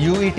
UET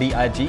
DIG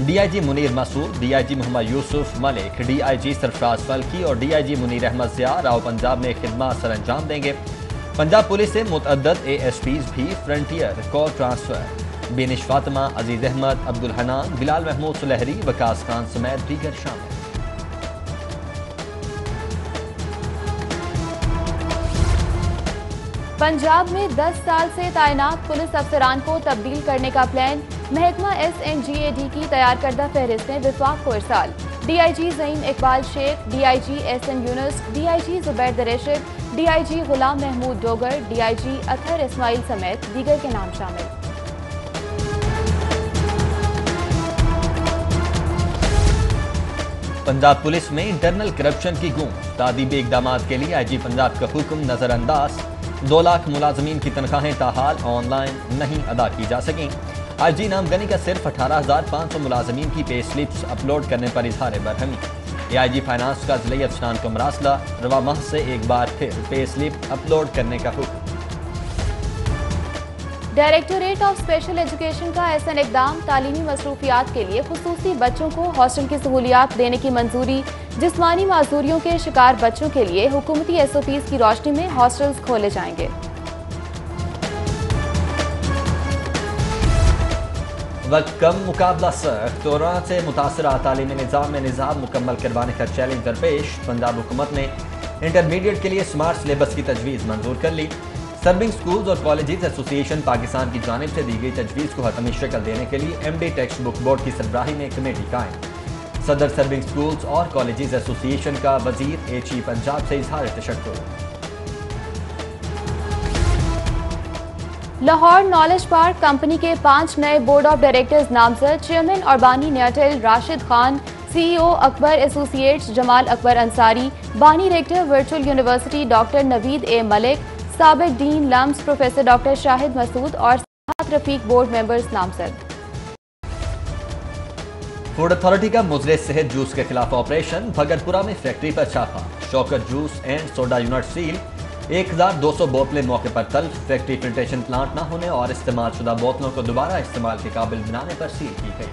DIG Munir مسعود, DIG محمد یوسف ملک, DIG سرفراز فلکی اور DIG Munir Ahmad Zia Rao Punjab میں خدمات سر انجام دیں گے. پنجاب پولیس سے متعدد ASPs بھی فرنٹیئر کور ٹرانسفر. بینش فاطمہ, عزیز احمد, عبدالحنان, بلال محمود سلہری, وکاس خان سمیت دیگر شامل. پنجاب میں 10 سال سے تعینات پولیس افسران کو تبدیل کرنے کا پلان. محکمہ SNGAD کی تیار کردہ فہرستیں وفاق کو ارسال. DIG زعیم اقبال شیخ, DIG SN یونس, DIG زبیر دریشد, DIG غلام محمود ڈوگر, DIG اطہر اسماعیل سمیت دیگر کے نام شامل. پنجاب پولیس میں انٹرنل کرپشن کی گونج. تعدیبی اقدامات کے لیے IG پنجاب کا حکم نظر انداز. 2 لاکھ ملازمین کی تنخواہیں تاحال آن لائن نہیں ادا کی جا سکیں. IG نامگنی کا صرف 18,500 ملازمین کی پے سلپس اپلوڈ کرنے پر اظہار برہمی. AIG فائنانس کا ضلعی افسران کو مراسلہ. رواں ماہ سے ایک بار پھر پے سلپ اپلوڈ کرنے کا حکم. ڈائریکٹوریٹ آف اسپیشل ایجوکیشن کا احسن اقدام. تعلیمی مصروفیات کے لیے خصوصی بچوں کو ہاسٹل کی سہولیات دینے کی منظوری. جسمانی معذوریوں کے شکار بچوں کے لیے حکومتی SOPs کی روشنی میں ہاسٹلز کھولے جائیں گے. وقت کم, مقابلہ سخت. کورونا سے متاثرہ تعلیمی نظام میں نظام مکمل کروانے کا چیلنج درپیش. پنجاب حکومت نے انٹرمیڈیٹ کے لیے سمارٹ سلیبس کی تجویز منظور کر لی. سرونگ سکولز اور کالجز ایسوسی ایشن پاکستان کی جانب سے دی گئی تجویز کو حتمی شکل دینے کے لیے MD ٹیکسٹ بک بورڈ کی سربراہی میں کمیٹی قائم. صدر سرونگ سکولز اور کالجز ایسوسی ایشن کا وزیر HE پنجاب سے اظہار تشکر. لاہور نالج پارک کمپنی کے 5 نئے بورڈ آف ڈائریکٹرز نامزد. چیئرمین اور بانی نیاٹل راشد خان, CEO اکبر ایسوسیٹس جمال اکبر انصاری, بانی rector virtual university doctor Naveed A Malik, سابق dean LUMS professor doctor Shahid Masood اور 7 رفیق بورڈ ممبرز نامزد. فوڈ اتھارٹی کا مضر صحت جوس کے خلاف آپریشن. بھگتپورہ میں فیکٹری پر چھاپا. Shaukat juice and soda unit seal. 1200 بوتلیں موقع پر تلف. فیکٹری فلٹریشن پلانٹ نہ ہونے اور استعمال شدہ بوتلوں کو دوبارہ استعمال کے قابل بنانے پر سیل کی گئی.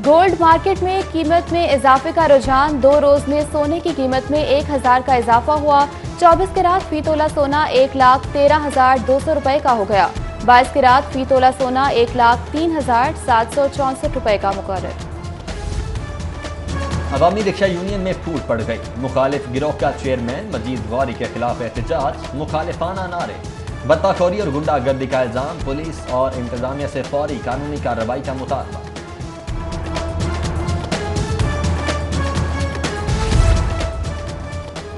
گولڈ مارکیٹ میں قیمت میں اضافے کا رجحان. 2 روز میں سونے کی قیمت میں 1000 کا اضافہ ہوا. 24 کیرات فی تولہ سونا 1,13,200 روپے کا ہو گیا. 22 کیرات فی تولہ سونا 1,03,764 روپے کا مقرر. عوامی رکشہ یونین میں پھوٹ پڑ گئی. مخالف گروہ کا چیئرمین مجید غوری کے خلاف احتجاج. مخالفانہ نعرے, بتہ خوری اور غنڈہ گردی کا الزام. پولیس اور انتظامیہ سے فوری قانونی کارروائی کا مطالبہ.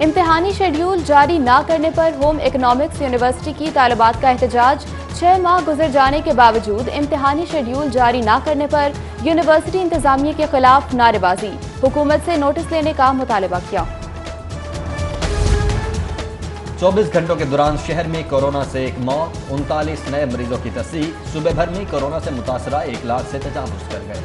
امتحانی شیڈیول جاری نہ کرنے پر ہوم اکنامکس یونیورسٹی کی طالبات کا احتجاج. 6 ماہ گزر جانے کے باوجود امتحانی شیڈیول جاری نہ کرنے پر یونیورسٹی انتظامیہ کے خلاف نعرے بازی. حکومت سے نوٹس لینے کا مطالبہ کیا. 24 گھنٹوں کے دوران شہر میں کورونا سے 1 موت. 39 نئے مریضوں کی تصدیق. صوبے بھر میں کورونا سے متاثرہ 1 لاکھ سے تجاوز کر گئے.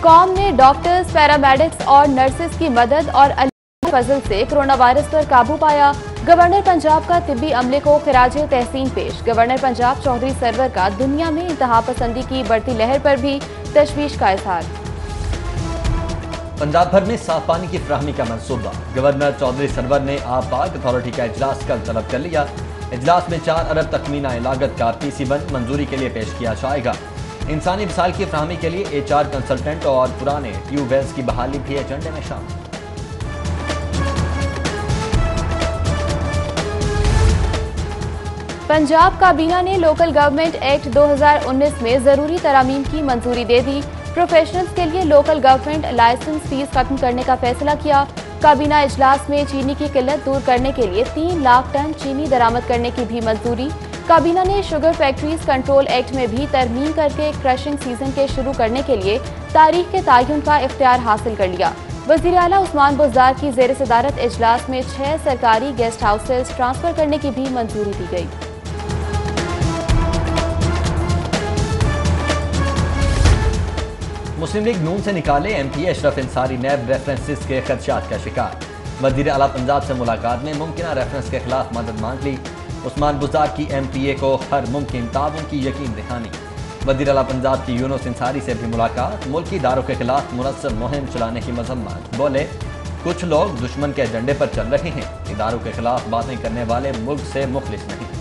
قوم نے ڈاکٹرز, پیرامیڈکس اور نرسز کی مدد اور اللہ کے فضل سے کرونا وائرس پر قابو پایا. گورنر پنجاب کا طبی عملے کو خراج تحسین پیش. گورنر پنجاب چودھری سرور کا دنیا میں انتہا پسندی کی بڑھتی لہر پر بھی تشویش کا اظہار. پنجاب بھر میں صاف پانی کی فراہمی کا منصوبہ. گورنر چودھری سرور نے آب پاک اتھارٹی کا اجلاس کل طلب کر لیا. اجلاس میں 4 ارب تخمینہ لاگت کا PC1 منظوری کے لیے پیش کیا جائے گا. انسانی وسائل کی فراہمی کے لیے HR کنسلٹنٹ اور پرانے ٹیوب ویلز کی بحالی بھی ایجنڈے میں شامل. پنجاب کابینہ نے لوکل گورنمنٹ ایکٹ 2019 میں ضروری ترامیم کی منظوری دے دی. پروفیشنلز کے لیے لوکل گورنمنٹ لائسنس فیس ختم کرنے کا فیصلہ کیا. کابینہ اجلاس میں چینی کی قلت دور کرنے کے لیے 3 لاکھ ٹن چینی درآمد کرنے کی بھی منظوری. کابینہ نے شوگر فیکٹریز کنٹرول ایکٹ میں بھی ترمیم کر کے کرشنگ سیزن کے شروع کرنے کے لیے تاریخ کے تعین کا اختیار حاصل کر لیا. وزیر اعلیٰ عثمان بزدار کی زیر صدارت اجلاس میں 6 سرکاری گیسٹ ہاؤسز ٹرانسفر کرنے کی بھی منظوری دی گئی. مسلم لیگ نون سے نکالے ایم پی اشرف انصاری نیب ریفرنسز کے خدشات کا شکار، وزیر اعلیٰ پنجاب سے ملاقات میں ممکنہ ریفرنس کے خلاف مدد مانگ لی، عثمان بزدار کی ایم پی اے کو ہر ممکن تعاون کی یقین دہانی، وزیر اعلیٰ پنجاب کی یونس انصاری سے بھی ملاقات، ملکی اداروں کے خلاف منظم مہم چلانے کی مذمت، بولے کچھ لوگ دشمن کے ایجنڈے پر چل رہے ہیں، اداروں کے خلاف باتیں کرنے والے ملک سے مخلص نہیں۔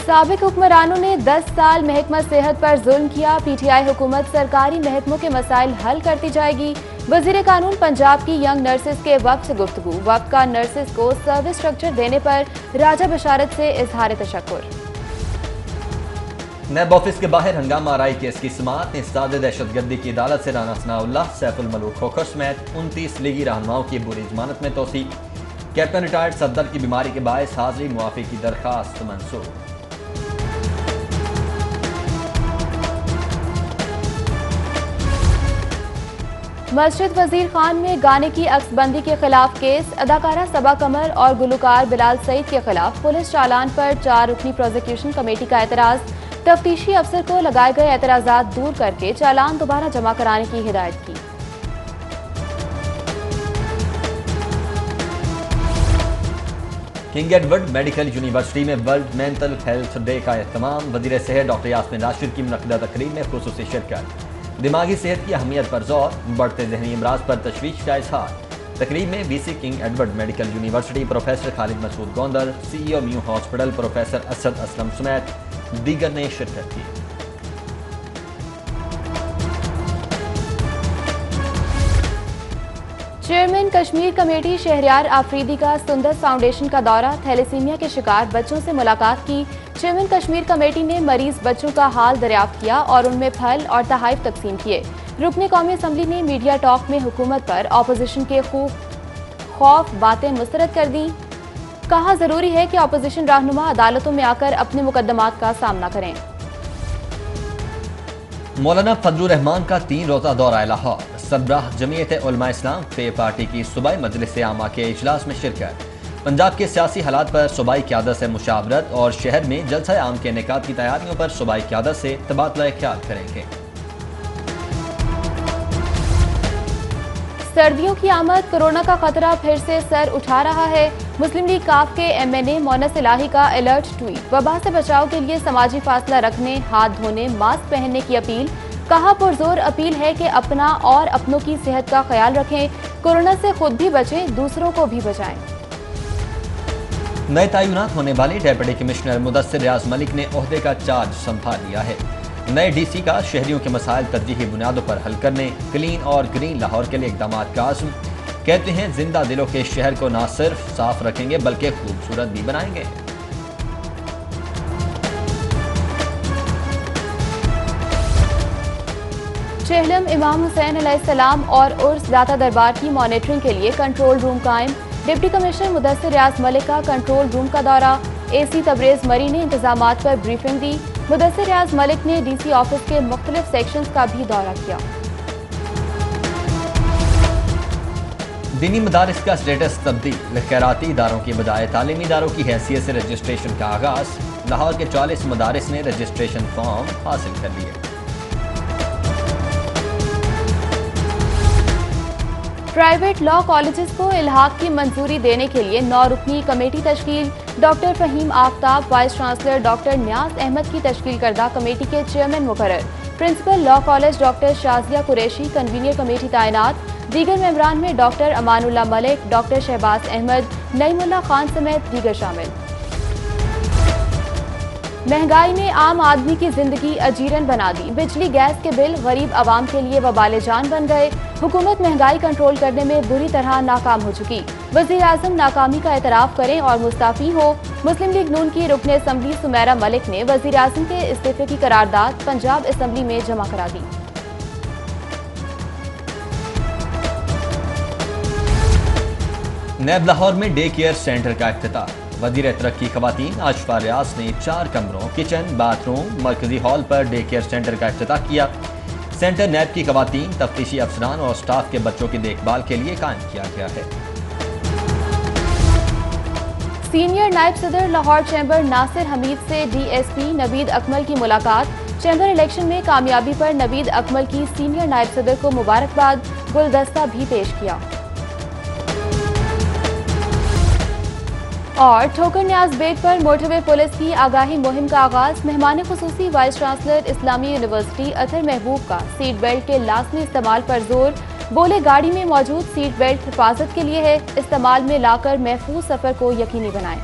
سابق حکمرانوں نے 10 سال محکمہ صحت پر ظلم کیا، پی ٹی آئی حکومت سرکاری محکموں کے مسائل حل کرتی جائے گی، وزیر قانون پنجاب کی ینگ نرسز کے وقت سے گفتگو، وقت کا نرسز کو سروس سٹرکچر دینے پر راجہ بشارت سے اظہار تشکر۔ نیب آفس کے باہر ہنگامہ آرائی کیس کی سماعت، انسداد دہشت گردی کی عدالت سے رانا ثناء اللہ، سیف الملوک کھوکھر سمیت 29 لیگی رہنماؤں کی عبوری ضمانت میں توسیع، کیپٹن ریٹائرڈ صفدر کی بیماری کے باعث حاضری معافی کی درخواست منسوخ۔ مسجد وزیر خان میں گانے کی عکس بندی کے خلاف کیس، اداکارہ صبا قمر اور گلوکار بلال سعید کے خلاف پولیس چالان پر 4 رکنی پروزیکیوشن کمیٹی کا اعتراض، تفتیشی افسر کو لگائے گئے اعتراضات دور کر کے چالان دوبارہ جمع کرانے کی ہدایت کی۔ کنگ ایڈورڈ میڈیکل یونیورسٹی میں ورلڈ مینٹل ہیلتھ ڈے کا اہتمام، وزیر صحت ڈاکٹر یاسمین راشد کی منعقدہ تقریب میں خصوصی شرکت، دماغی صحت کی اہمیت پر زور، بڑھتے ذہنی امراض پر تشویش کا اظہار، تقریب میں V C king Edward medical university professor Khalid Masood Gondar, C E O Mayo hospital professor Asad Aslam سمیت دیگر نے شرکت کی۔ چیئرمین کشمیر کمیٹی شہریار آفریدی کا سندس فاؤنڈیشن کا دورہ، تھیلیسیمیا کے شکار بچوں سے ملاقات کی، چیئرمین کشمیر کمیٹی نے مریض بچوں کا حال دریافت کیا اور ان میں پھل اور تحائف تقسیم کیے، رکن قومی اسمبلی نے میڈیا ٹاک میں حکومت پر اپوزیشن کے خوف باتیں مسترد کر دیں، کہا ضروری ہے کہ اپوزیشن رہنما عدالتوں میں آ کر اپنے مقدمات کا سامنا کریں۔ مولانا فضل الرحمان کا 3 روزہ دورہ لاہور، سربراہ جمعیت علماء اسلام فے پارٹی کی صوبائی مجلس عامہ کے اجلاس میں شرکت، پنجاب کے سیاسی حالات پر صوبائی قیادت سے مشاورت اور شہر میں جلسہ عام کے انعقاد کی تیاریوں پر صوبائی قیادت سے تبادلہ خیال کریں گے۔ سردیوں کی آمد، کورونا کا خطرہ پھر سے سر اٹھا رہا ہے، مسلم لیگ کاف کے ایم این اے مونس الہی کا الرٹ ٹویٹ، وبا سے بچاؤ کے لیے سماجی فاصلہ رکھنے، ہاتھ دھونے، ماسک پہننے کی اپیل، کہا پرزور اپیل ہے کہ اپنا اور اپنوں کی صحت کا خیال رکھیں، کورونا سے خود بھی بچیں، دوسروں کو بھی بچائیں۔ نئے تعینات ہونے والے ڈیپٹی کمشنر مدثر ریاض ملک نے عہدے کا چارج سنبھال لیا ہے، نئے ڈی سی کا شہریوں کے مسائل ترجیحی بنیادوں پر حل کرنے، کلین اور گرین لاہور کے لیے اقدامات کا عزم، کہتے ہیں زندہ دلوں کے شہر کو نہ صرف صاف رکھیں گے بلکہ خوبصورت بھی بنائیں گے۔ چہلم امام حسین علیہ السلام اور عرس داتا دربار کی مانیٹرنگ کے لیے کنٹرول روم قائم، ڈپٹی کمشنر مدثر ریاض ملک کا کنٹرول روم کا دورہ، اے سی تبریز مری نے انتظامات پر بریفنگ دی، مدثر ریاض ملک نے ڈی سی آفس کے مختلف سیکشنز کا بھی دورہ کیا۔ دینی مدارس کا سٹیٹس تبدیل، خیراتی اداروں کی بجائے تعلیمی اداروں کی حیثیت سے رجسٹریشن کا آغاز، لاہور کے 40 مدارس نے رجسٹریشن فارم حاصل کر لیے۔ پرائیویٹ لا کالجز کو الحاق کی منظوری دینے کے لیے 9 رکنی کمیٹی تشکیل، doctor Faheem Aftab vice chancellor doctor Niaz Ahmed کی تشکیل کردہ کمیٹی کے چیئرمین مقرر، principal law college doctor Shazia Qureshi convener committee تعینات، دیگر ممبران میں ڈاکٹر امان اللہ ملک، ڈاکٹر شہباز احمد، نعیم اللہ خان سمیت دیگر شامل۔ مہنگائی نے عام آدمی کی زندگی اجیرن بنا دی، بجلی گیس کے بل غریب عوام کے لیے وبال جان بن گئے، حکومت مہنگائی کنٹرول کرنے میں بری طرح ناکام ہو چکی، وزیر اعظم ناکامی کا اعتراف کریں اور مستعفی ہو، مسلم لیگ نون کی رکن اسمبلی سمیرہ ملک نے وزیر اعظم کے استعفے کی قرارداد پنجاب اسمبلی میں جمع کرا دی۔ نیب لاہور میں ڈے کیئر سینٹر کا افتتاح، وزیر ترقی خواتین آشفا ریاض نے 4 کمروں، کچن، باتھ روم، مرکزی hall per day care centre کا افتتاح کیا۔ سینٹر نیب کی خواتین، تفتیشی افسران اور سٹاف کے بچوں کی دیکھ بھال کے لیے قائم کیا گیا ہے۔ سینئر نائب صدر لاہور چیمبر ناصر حمید سے ڈی ایس پی نوید اکمل کی ملاقات، چیمبر الیکشن میں کامیابی پر نوید اکمل کی سینئر نائب صدر کو مبارکباد، گلدستہ بھی پیش کیا۔ اور ٹھوکر نیاز بیگ پر موٹر وے پولیس کی آگاہی مہم کا آغاز، مہمان خصوصی وائس چانسلر اسلامی یونیورسٹی اطہر محبوب کا سیٹ بیلٹ کے لازمی استعمال پر زور، بولے گاڑی میں موجود سیٹ بیلٹ حفاظت کے لیے ہے، استعمال میں لا کر محفوظ سفر کو یقینی بنائیں۔